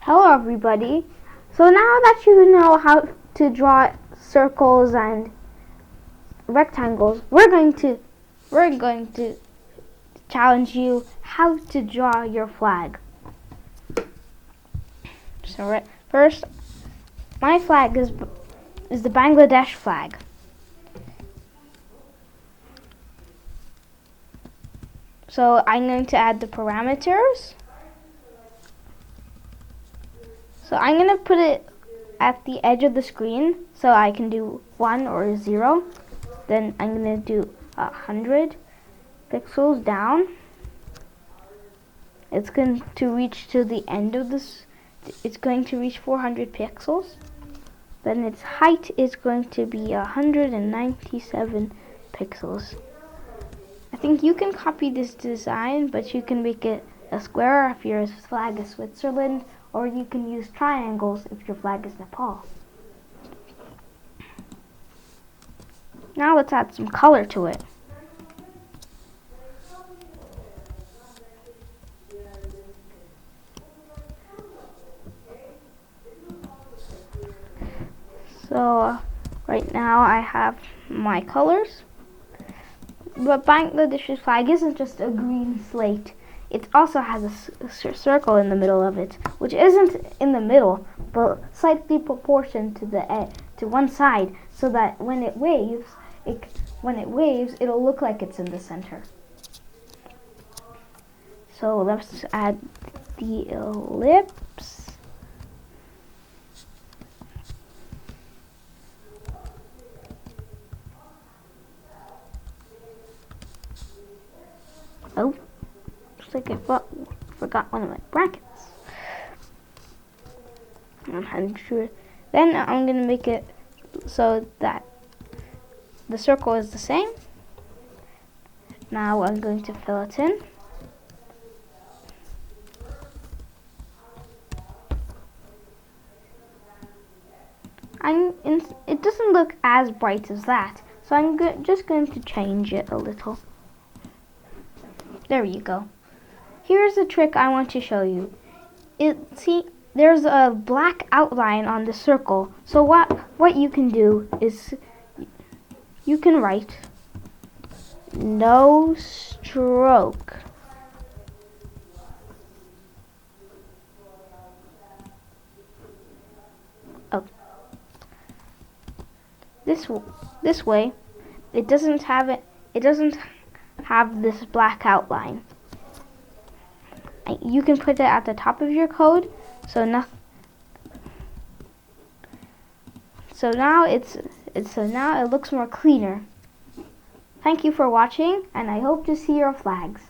Hello everybody. So now that you know how to draw circles and rectangles, we're going to challenge you how to draw your flag. So first, my flag is the Bangladesh flag. So I'm going to add the parameters. So I'm going to put it at the edge of the screen so I can do 1 or 0. Then I'm going to do 100 pixels down. It's going to reach to the end of this. It's going to reach 400 pixels. Then its height is going to be 197 pixels. I think you can copy this design, but you can make it a square if your flag is Switzerland, or you can use triangles if your flag is Nepal. Now let's add some color to it. So right now I have my colors. But Bangladesh's flag isn't just a green slate. It also has a circle in the middle of it, which isn't in the middle, but slightly proportioned to one side, so that when it waves, it'll look like it's in the center. So let's add the ellipse. Oh, looks like I forgot one of my brackets. 100. Then I'm going to make it so that the circle is the same. Now I'm going to fill it in. It doesn't look as bright as that, so I'm just going to change it a little. There you go. Here's a trick I want to show you. There's a black outline on the circle. So what you can do is you can write no stroke. Oh. This way it doesn't have this black outline. You can put it at the top of your code, so now it looks more cleaner. Thank you for watching, and I hope to see your flags.